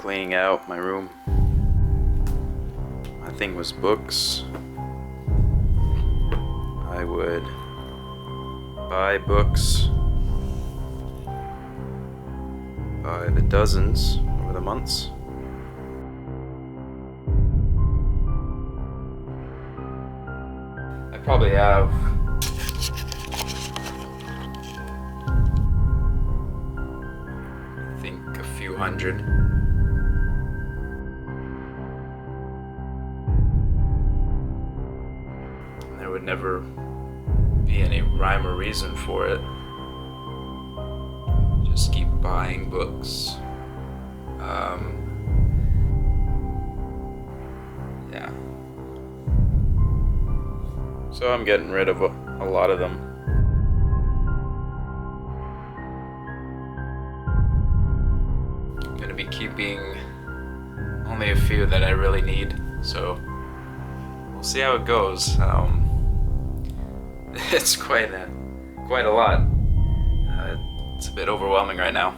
cleaning out my room. My thing was books. I would buy books by the dozens over the months. I probably have a few hundred. And there would never be any rhyme or reason for it. Just keep buying books. Yeah. So I'm getting rid of a lot of them. I'm gonna be keeping only a few that I really need, so we'll see how it goes. It's quite a lot. It's a bit overwhelming right now.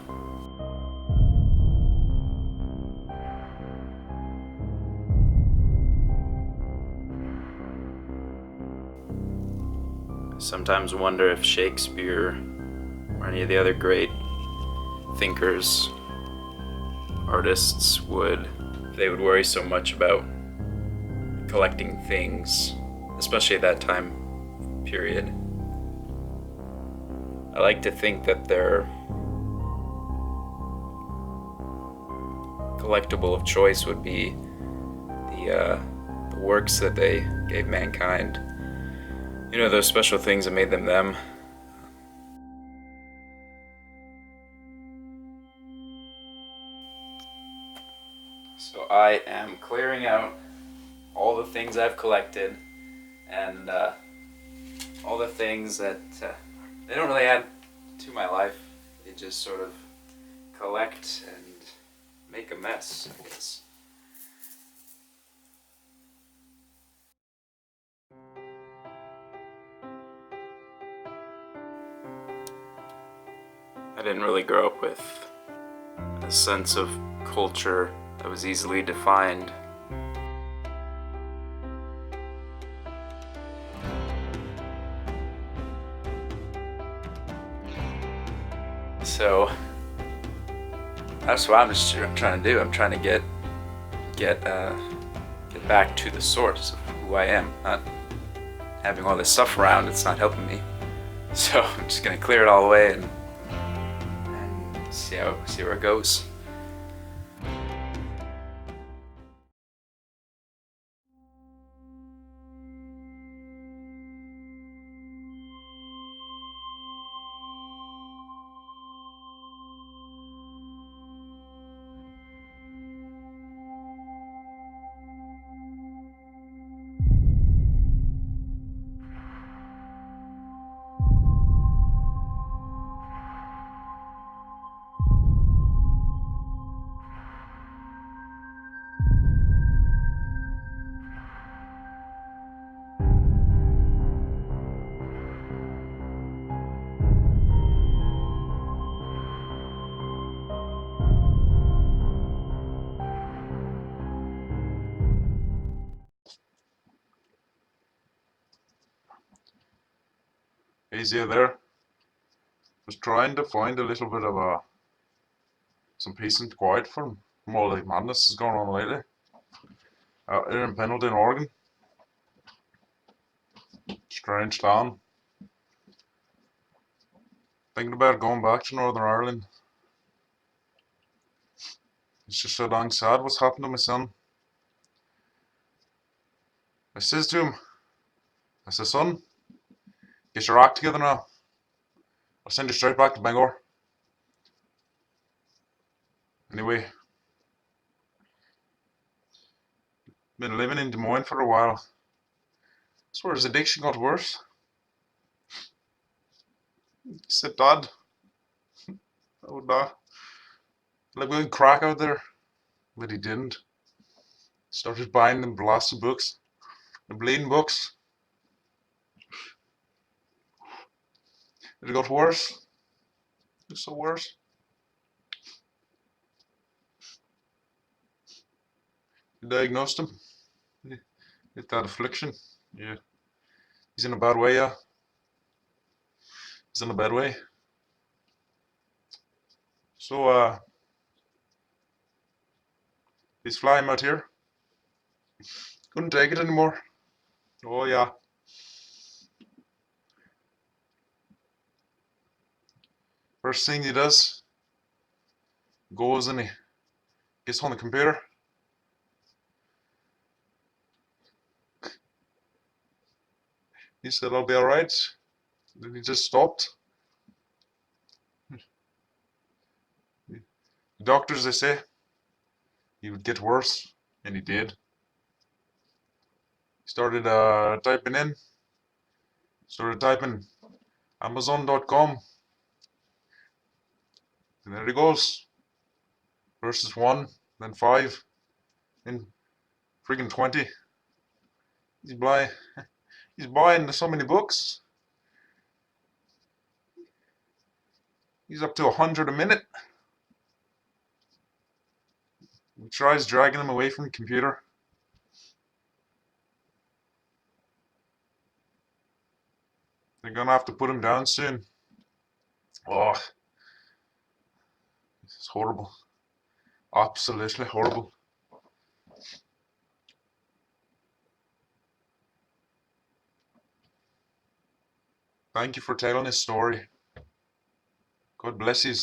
I sometimes wonder if Shakespeare or any of the other great thinkers, artists they would worry so much about collecting things, especially at that time period. I like to think that their collectible of choice would be the works that they gave mankind. You know, those special things that made them them. So I am clearing out all the things I've collected and all the things that they don't really add to my life. They just sort of collect and make a mess, I guess. I didn't really grow up with a sense of culture that was easily defined. So that's what I'm just trying to do. I'm trying to get back to the source of who I am. Not having all this stuff around, it's not helping me. So I'm just gonna clear it all away and see where it goes. Easy there. Just trying to find a little bit of some peace and quiet from all the madness that's going on lately. Out here in Pendleton, Oregon. Strange town. Thinking about going back to Northern Ireland. It's just so dang sad what's happened to my son. I says to him, I says, son, get your act together now. I'll send you straight back to Bangor. Anyway, been living in Des Moines for a while. I swear his addiction got worse. He said, Dad, I would like we could crack out there. But he didn't. Started buying them blasted books. The bleeding books. It got worse. It was so worse. diagnosed him with that affliction. Yeah, he's in a bad way. Yeah, he's in a bad way. So he's flying out here. Couldn't take it anymore. Oh yeah. First thing he does, goes and he gets on the computer. He said, "I'll be alright." Then he just stopped. The doctors, they say he would get worse, and he did. He started typing Amazon.com, and there he goes. First is 1, then 5, then friggin' 20. He's buying, he's buying so many books. He's up to 100 a minute. He tries dragging him away from the computer. They're gonna have to put him down soon. Oh, it's horrible. Absolutely horrible. Thank you for telling his story. God bless you.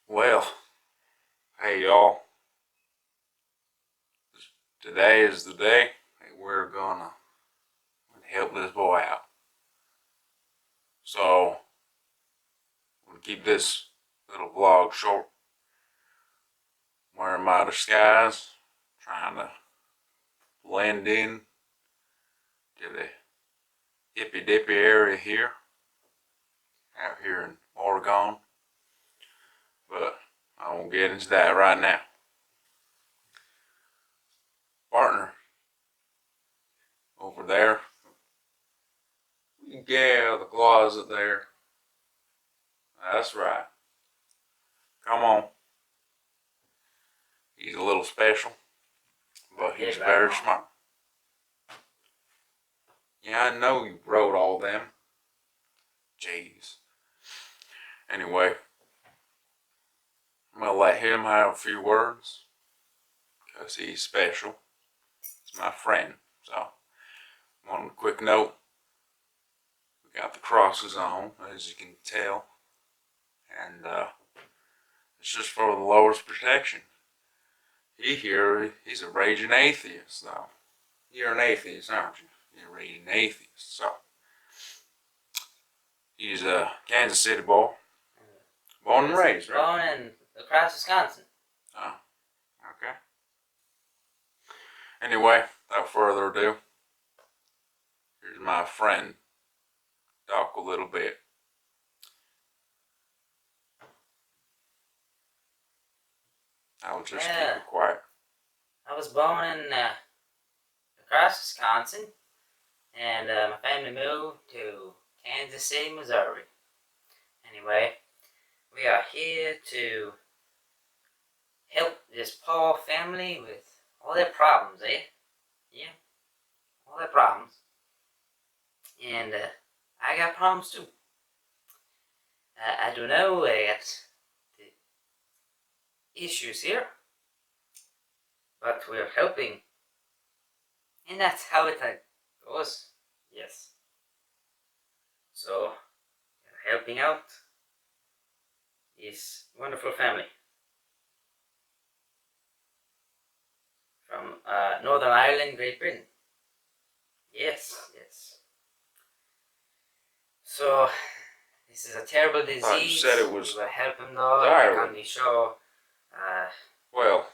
Well, hey y'all. Today is the day that we're gonna help this boy out. So, I'm gonna keep this little vlog short. Wearing my disguise, trying to blend in to the hippy dippy area here, out here in Oregon. But I won't get into that right now. Partner, over there, you can get out of the closet there. That's right. Come on. He's a little special, but he's very smart. Yeah, I know you wrote all them. Jeez. Anyway, I'm gonna let him have a few words, because he's special. He's my friend. So, on a quick note, we got the crosses on, as you can tell. And it's just for the Lord's protection. He's a raging atheist, though. You're an atheist, aren't you? You're a raging atheist. So, he's a Kansas City boy. Born and raised, right? Born in La Crosse, Wisconsin. Oh, okay. Anyway, without further ado, here's my friend. Talk a little bit. I will just keep it quiet. I was born in La Crosse, Wisconsin, and my family moved to Kansas City, Missouri. Anyway, we are here to help this poor family with all their problems, eh? Yeah, all their problems. And I got problems too. I do know I got the issues here, but we're helping. And that's how it goes. Yes. So, helping out this wonderful family from Northern Ireland, Great Britain. Yes. So, this is a terrible disease. thought you said it was We will help him though, Ireland. like on the show. Well,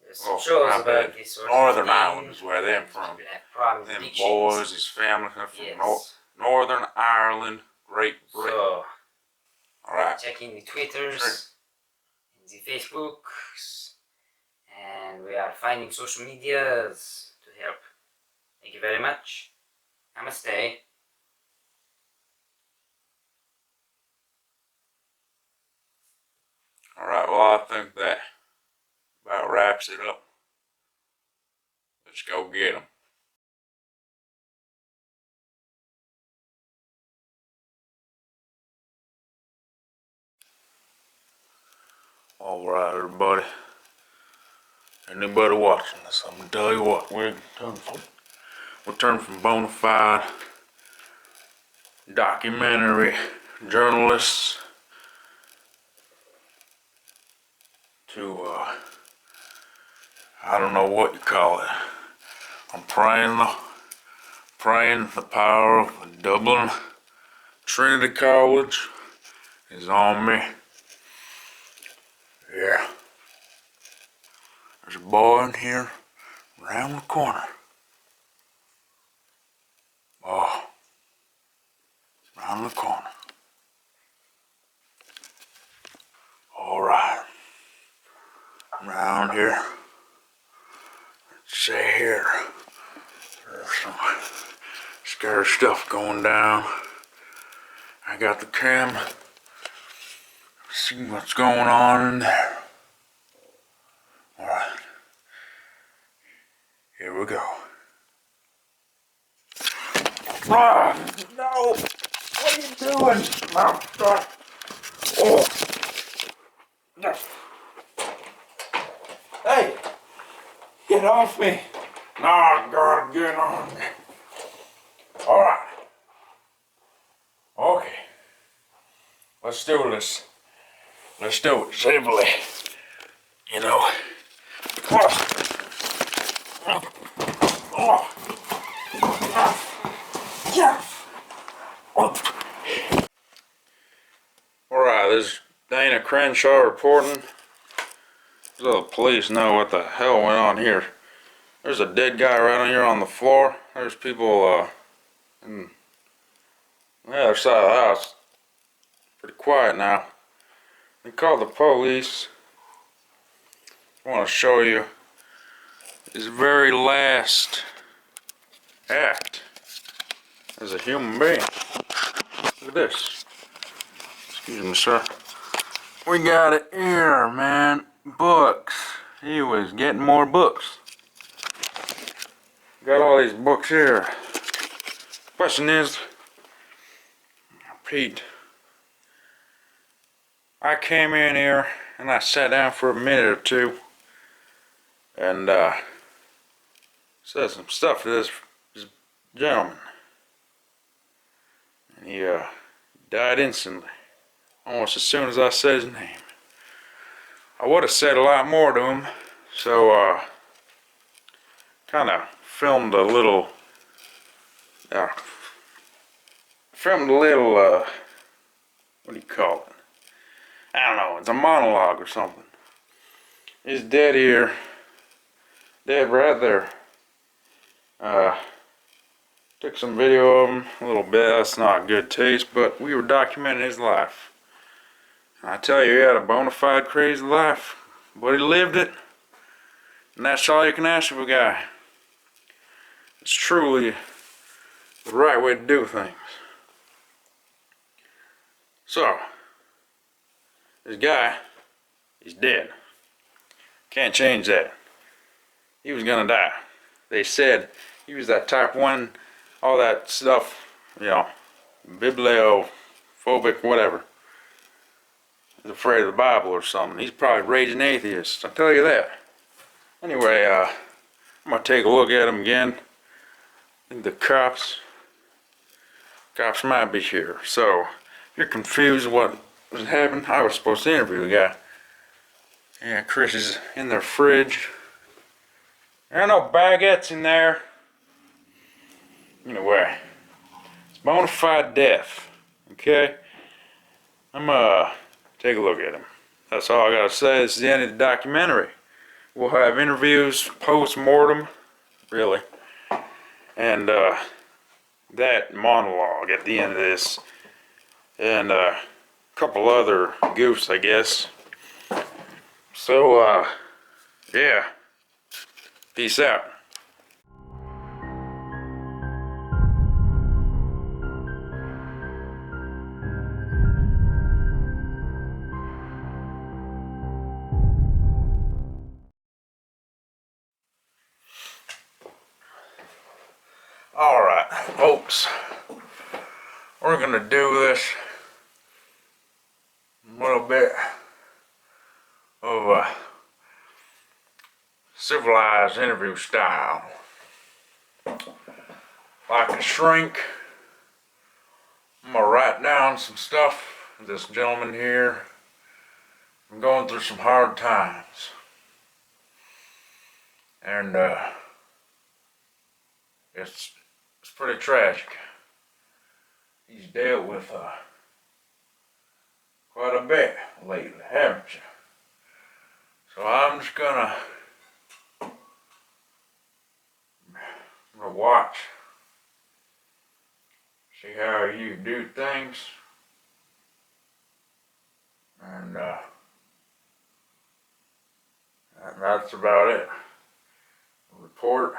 There's some oh, shows my about bad. this sort Northern of thing. Ireland is where they're from. People have problems with Them addictions. boys, his family are from Yes. Northern Ireland, Great Britain. So, Alright. checking the Twitters, and the Facebooks, and we are finding social medias to help. Thank you very much. Namaste. Alright, well, I think that about wraps it up. Let's go get them. Alright, everybody. Anybody watching this, I'm gonna tell you what, we're turning from bona fide documentary journalists to, I don't know what you call it. I'm praying the power of Dublin Trinity College is on me. Yeah. There's a boy in here around the corner. Oh, around the corner. Alright. Around here. Let's see here. There's some scary stuff going down. I got the camera. See what's going on in there. Alright. Here we go. Ah, no! What are you doing? Oh, God. Oh. No. Hey! Get off me! No, God, get on me. Alright. Okay. Let's do this. Let's do it civilly. You know. Alright, this is Dana Crenshaw reporting. So the police know what the hell went on here. There's a dead guy right on here on the floor. There's people in the other side of the house. Pretty quiet now. They called the police. I want to show you his very last act as a human being. Look at this. Excuse me, sir. We got it here, man. Books. He was getting more books. Got all these books here. Question is, Pete, I came in here and I sat down for a minute or two and said some stuff to this gentleman. And he died instantly, almost as soon as I said his name. I would have said a lot more to him, so kind of filmed a little, what do you call it? I don't know, it's a monologue or something. He's dead here, dead right there. Took some video of him, a little bit, that's not good taste, but we were documenting his life. And I tell you, he had a bona fide crazy life, but he lived it, and that's all you can ask of a guy. It's truly the right way to do things. So, this guy, he's dead. Can't change that. He was gonna die. They said he was that type 1, all that stuff, you know, bibliophobic, whatever. He's afraid of the Bible or something. He's probably a raging atheist, I'll tell you that. Anyway, I'm gonna take a look at him again. I think the cops might be here. So, if you're confused what was happening, I was supposed to interview the guy. Yeah, Chris is in their fridge. There are no baguettes in there. Anyway, it's bona fide death. Okay? I'm take a look at him. That's all I gotta say. This is the end of the documentary. We'll have interviews post-mortem, really. And that monologue at the end of this. And a couple other goofs, I guess. So, yeah. Peace out. Alright, folks. We're gonna do this a little bit of a civilized interview style. Like a shrink, I'm gonna write down some stuff. This gentleman here, I'm going through some hard times. And it's pretty tragic. He's dealt with quite a bit lately, haven't you? So I'm just gonna watch, see how you do things, and that's about it. Report.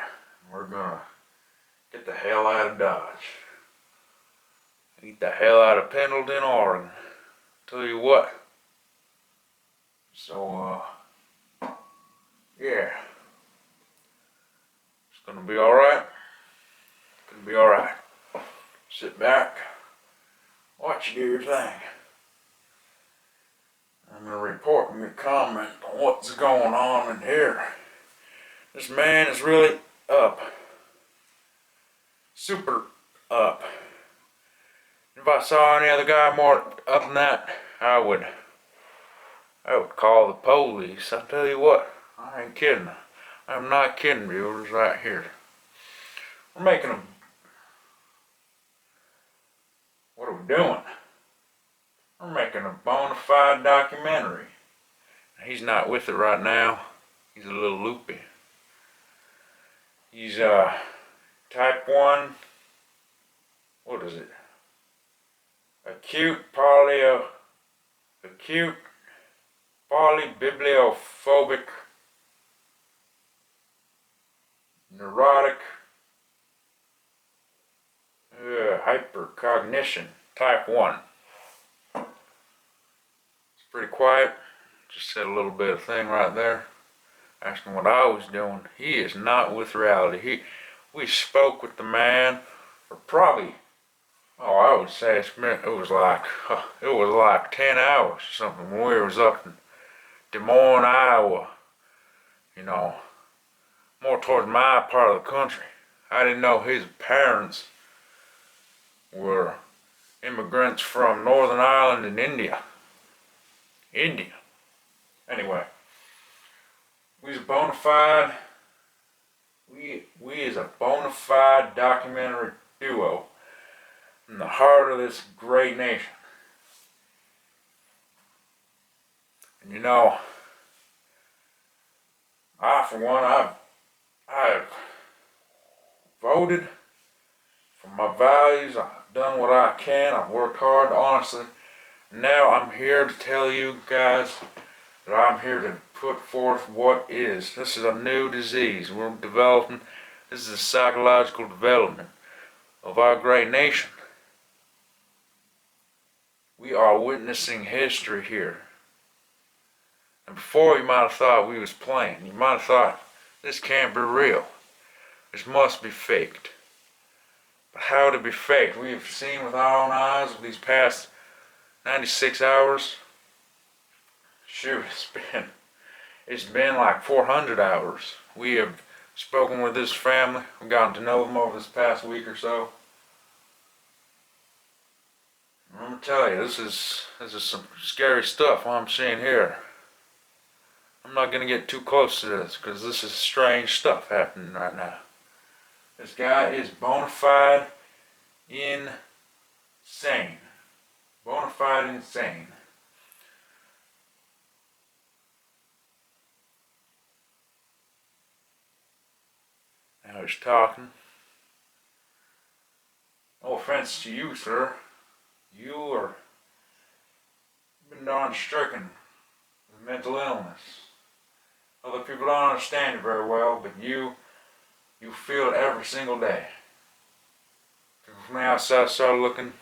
We're gonna get the hell out of Dodge. Get the hell out of Pendleton, Oregon. Tell you what. So, yeah. It's gonna be alright. It's gonna be alright. Sit back. Watch you do your thing. I'm gonna report and comment on what's going on in here. This man is really up. Super up. If I saw any other guy more up than that, I would call the police. I tell you what, I ain't kidding. I'm not kidding, viewers, right here. We're making a... What are we doing? We're making a bona fide documentary. He's not with it right now. He's a little loopy. He's type 1, what is it? Acute polybibliophobic neurotic hypercognition, type 1. It's pretty quiet. Just said a little bit of thing right there, asking what I was doing. He is not with reality. We spoke with the man for probably, I would say it was like 10 hours or something when we was up in Des Moines, Iowa. You know, more towards my part of the country. I didn't know his parents were immigrants from Northern Ireland and India. Anyway, we is a bona fide documentary duo in the heart of this great nation. And you know, for one, I've voted for my values. I've done what I can. I've worked hard, honestly. Now I'm here to tell you guys that I'm here to put forth what is. This is a new disease. We're developing. This is a psychological development of our great nation. We are witnessing history here. And before, you might have thought we was playing. You might have thought, this can't be real. This must be faked. But how to be faked? We have seen with our own eyes these past 96 hours. Shoot, it's been like 400 hours. We have spoken with this family. We've gotten to know them over this past week or so. I'm gonna tell you, this is some scary stuff I'm seeing here. I'm not gonna get too close to this because this is strange stuff happening right now. This guy is bona fide insane. Bona fide insane. Now he's talking. No offense to you, sir. You are been darn stricken with mental illness. Other people don't understand it very well, but you feel it every single day. People from the outside start looking,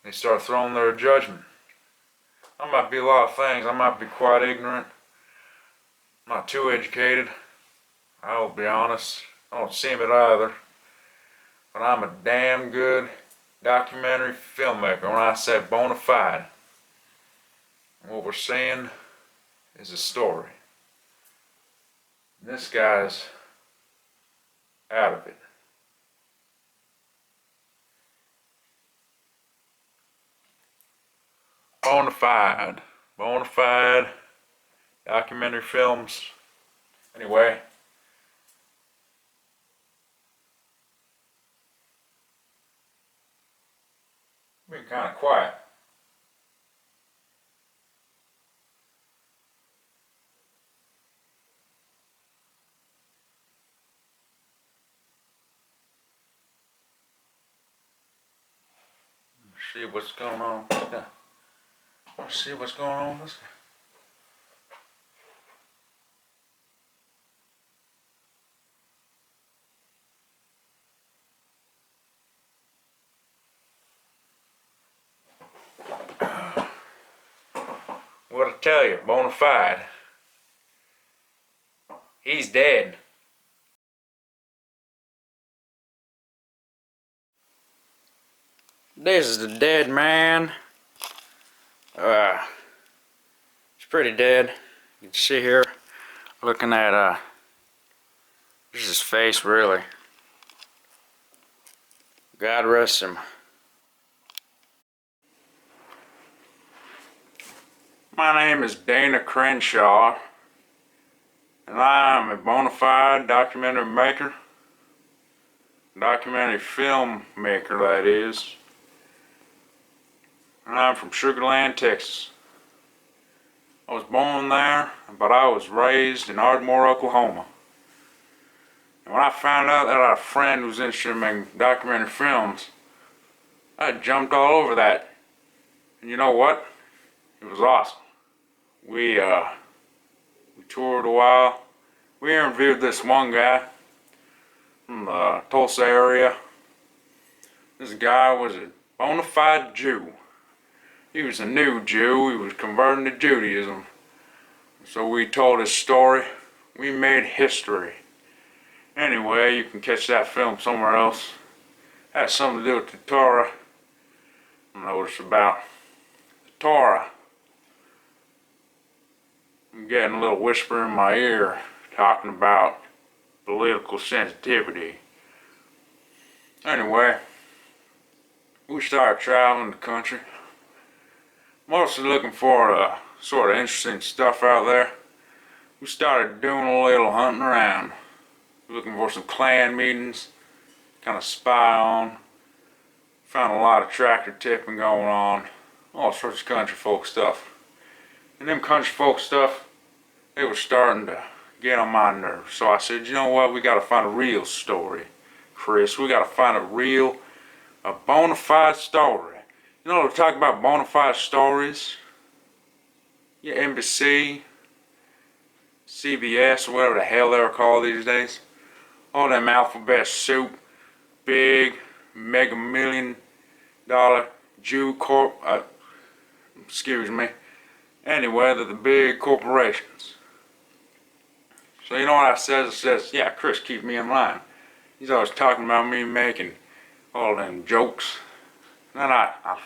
they start throwing their judgment. I might be a lot of things. I might be quite ignorant. I'm not too educated. I'll be honest. I don't seem it either. But I'm a damn good documentary filmmaker when I say bona fide. And what we're seeing is a story. And this guy's out of it. Bona fide documentary films. Anyway, been kind of quiet. See what's going on with this guy. Let's see what's going on with this guy. What I tell you, bona fide. He's dead. This is the dead man. He's pretty dead. You can see here, looking at this is his face really. God rest him. My name is Dana Crenshaw, and I am a bona fide documentary maker, documentary filmmaker that is, and I'm from Sugar Land, Texas. I was born there, but I was raised in Ardmore, Oklahoma. And when I found out that I had a friend who was interested in making documentary films, I jumped all over that. And you know what? It was awesome. We toured a while. We interviewed this one guy from the Tulsa area. This guy was a bona fide Jew. He was a new Jew. He was converting to Judaism. So we told his story. We made history. Anyway, you can catch that film somewhere else. It has something to do with the Torah. I don't know what it's about. The Torah. I'm getting a little whisper in my ear talking about political sensitivity. Anyway, we started traveling the country, mostly looking for sort of interesting stuff out there. We started doing a little hunting around, looking for some Klan meetings, kind of spy on. Found a lot of tractor tipping going on, all sorts of country folk stuff. And them country folk stuff, they were starting to get on my nerves. So I said, you know what, we gotta find a real story, Chris. We gotta find a bona fide story. You know, we talk about bona fide stories. Yeah, NBC, CBS, or whatever the hell they're called these days. All them alphabet soup, big, mega $1 million Jew corp, excuse me. Anyway, they're the big corporations. So you know what I says? It says, yeah, Chris, keep me in line. He's always talking about me making all them jokes. And I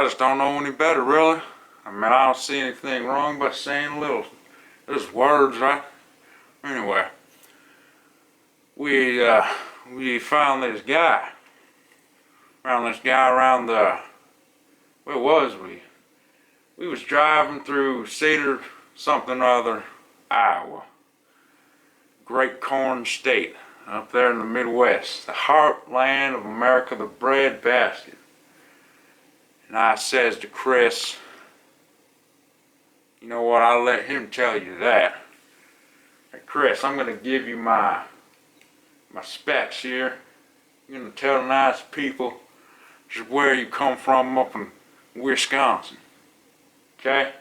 just don't know any better, really. I mean, I don't see anything wrong by saying just words, right? Anyway, we found this guy. Found this guy around the, where was we? we was driving through Cedar something or other, Iowa. Great corn state up there in the Midwest, the heartland of America, the breadbasket. And I says to Chris, you know what, I'll let him tell you that. Hey Chris, I'm gonna give you my specs here. You're gonna tell the nice people just where you come from up in Wisconsin. Okay?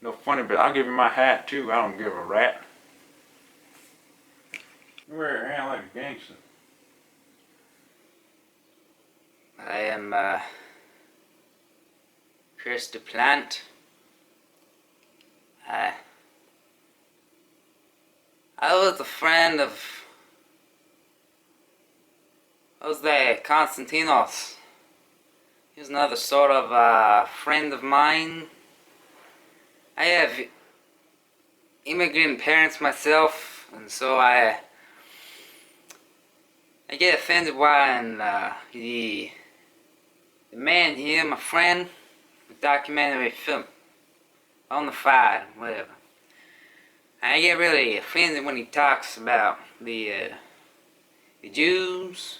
No funny, but I'll give you my hat too. I don't give a rat. You wear your hair like a gangster. I am Chris DuPlant. I was a friend of Konstantinos. He was another sort of friend of mine. I have immigrant parents myself, and so I get offended when the man here, my friend, with documentary film, on the side, whatever. I get really offended when he talks about the Jews,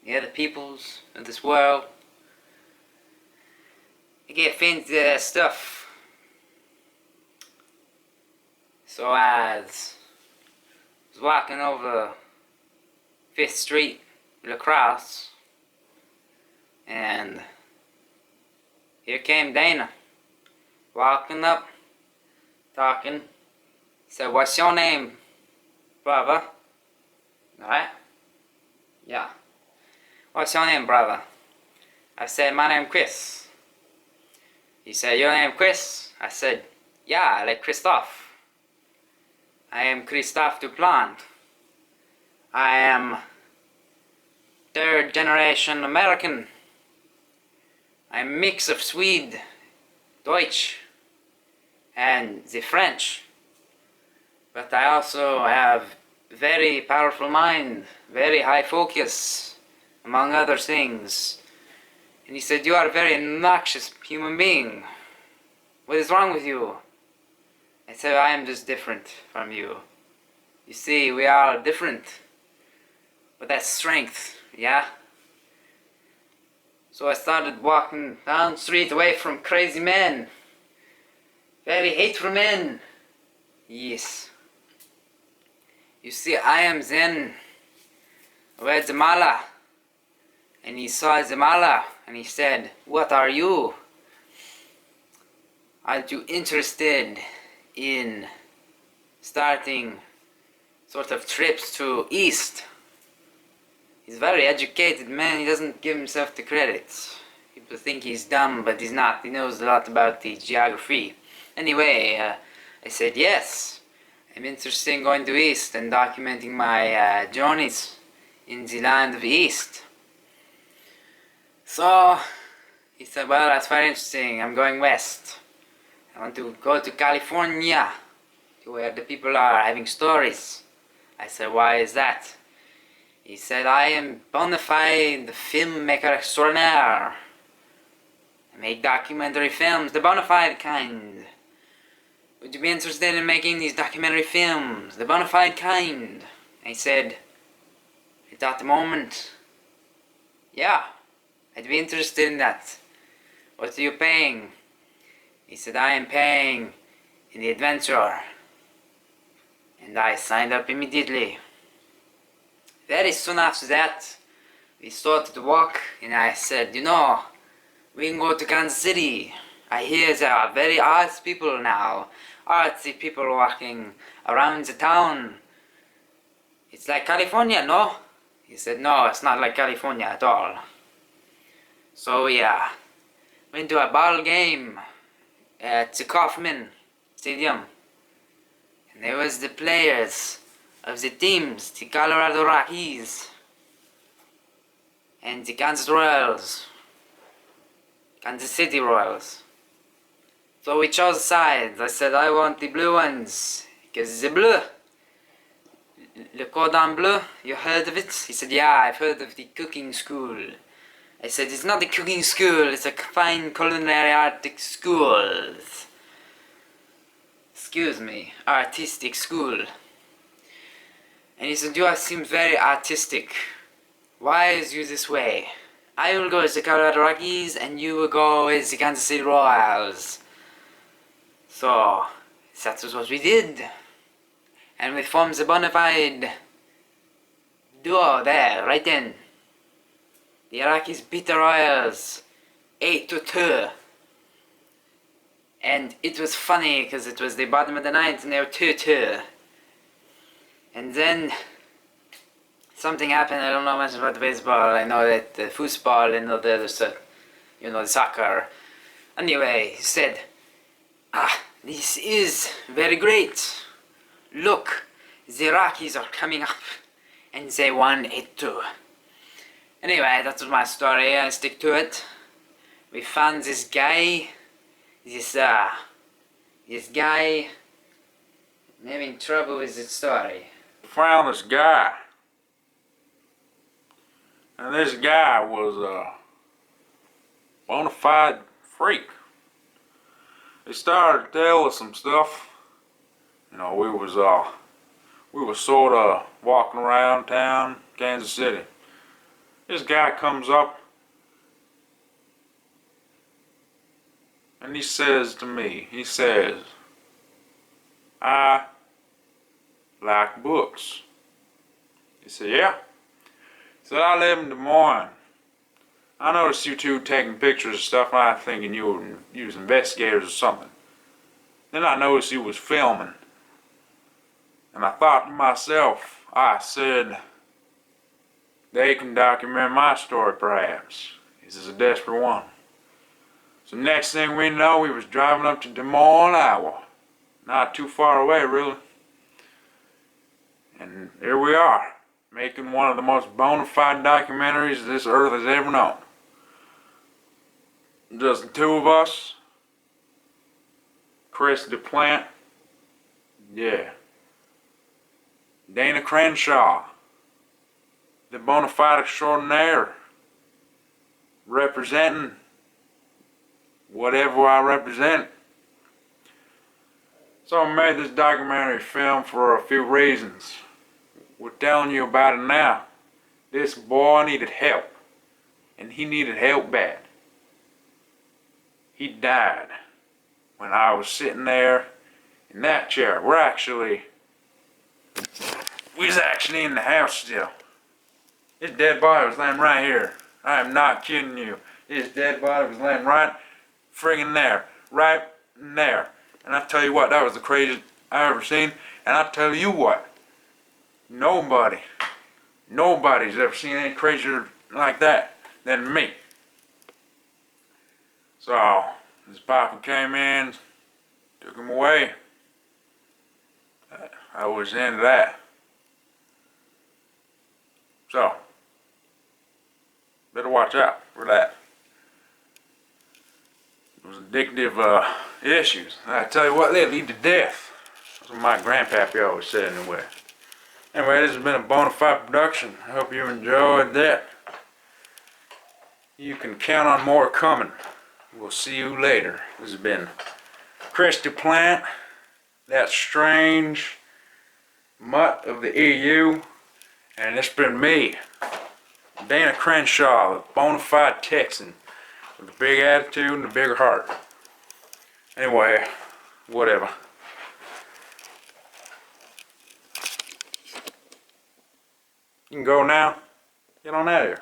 the other peoples of this world. I get offended at that stuff. So I was walking over 5th Street, La Crosse, and here came Dana, walking up, talking. He said, "What's your name, brother?" Alright? Yeah. "What's your name, brother?" I said, "My name Chris." He said, "Your name Chris?" I said, "Yeah, like Christophe. I am Christophe Duplant. I am 3rd generation American. I'm a mix of Swede, Deutsch, and the French. But I also have very powerful mind, very high focus, among other things." And he said, "You are a very obnoxious human being. What is wrong with you?" I said, "I am just different from you. You see, we are different. But that's strength, yeah?" So I started walking down the street away from crazy men. Very hateful men. Yes. You see, I am then with the mala. And he saw the mala and he said, "What are you? Aren't you interested in starting sort of trips to East?" He's a very educated man. He doesn't give himself the credit. People think he's dumb, but he's not. He knows a lot about the geography. Anyway, I said, "Yes, I'm interested in going to East and documenting my journeys in the land of East." So he said, "Well, that's very interesting. I'm going west. I want to go to California, to where the people are having stories." I said, "Why is that?" He said, "I am bona fide filmmaker extraordinaire. I make documentary films, the bona fide kind. Would you be interested in making these documentary films, the bona fide kind?" I said, "At the moment, yeah, I'd be interested in that. What are you paying?" He said, "I am paying in the adventure." And I signed up immediately. Very soon after that, we started to walk, and I said, "You know, we can go to Kansas City. I hear there are very artsy people now, artsy people walking around the town. It's like California, no?" He said, "No, it's not like California at all." So yeah, went to a ball game at the Kauffman Stadium, and there was the players of the teams, the Colorado Rockies and the Kansas Royals, Kansas City Royals. So we chose sides. I said, "I want the blue ones, because the bleu, le cordon bleu, you heard of it?" He said, "Yeah, I've heard of the cooking school I said, it's not a cooking school, it's a fine culinary artistic school. Excuse me, artistic school. And he said, you seem very artistic. Why is you this way? I will go as the Colorado Rockies and you will go as the Kansas City Royals. So, that was what we did. And we formed the bona fide duo there, right then. The Rockies beat the Royals 8-2. And it was funny because it was the bottom of the ninth and they were 2-2. And then something happened. I don't know much about the baseball. I know that the football and all the other stuff, the soccer. Anyway, he said, this is very great. Look, the Rockies are coming up. And they won 8-2. Anyway, that was my story. I stick to it. We found this guy. This guy having trouble with his story. Found this guy. And this guy was a bona fide freak. He started to tell us some stuff. We was sort of walking around town, Kansas City. This guy comes up and he says to me, I like books. He said, yeah. He said, I live in Des Moines. I noticed you two taking pictures of stuff and I was thinking you was investigators or something. Then I noticed you was filming. And I thought to myself, I said, they can document my story perhaps. This is a desperate one. So next thing we know, we was driving up to Des Moines, Iowa. Not too far away, really. And here we are, making one of the most bona fide documentaries this earth has ever known. Just the two of us. Chris DePlant. Yeah. Dana Crenshaw. The bona fide extraordinaire. Representing whatever I represent. So I made this documentary film for a few reasons. We're telling you about it now. This boy needed help. And he needed help bad. He died when I was sitting there in that chair. We was actually in the house still. His dead body was laying right here. I am not kidding you. His dead body was laying right friggin' there. Right there. And I tell you what, that was the craziest I ever seen. And I tell you what, nobody's ever seen any crazier like that than me. So, this papa came in, took him away. I was into that. So, better watch out for that. Those addictive issues. I tell you what, they lead to death. That's what my grandpappy always said anyway. Anyway, this has been a bona fide production. I hope you enjoyed that. You can count on more coming. We'll see you later. This has been Chris DePlant, that strange mutt of the EU, and it's been me, Dana Crenshaw, the bona fide Texan with a big attitude and a bigger heart. Anyway, whatever. You can go now. Get on out of here.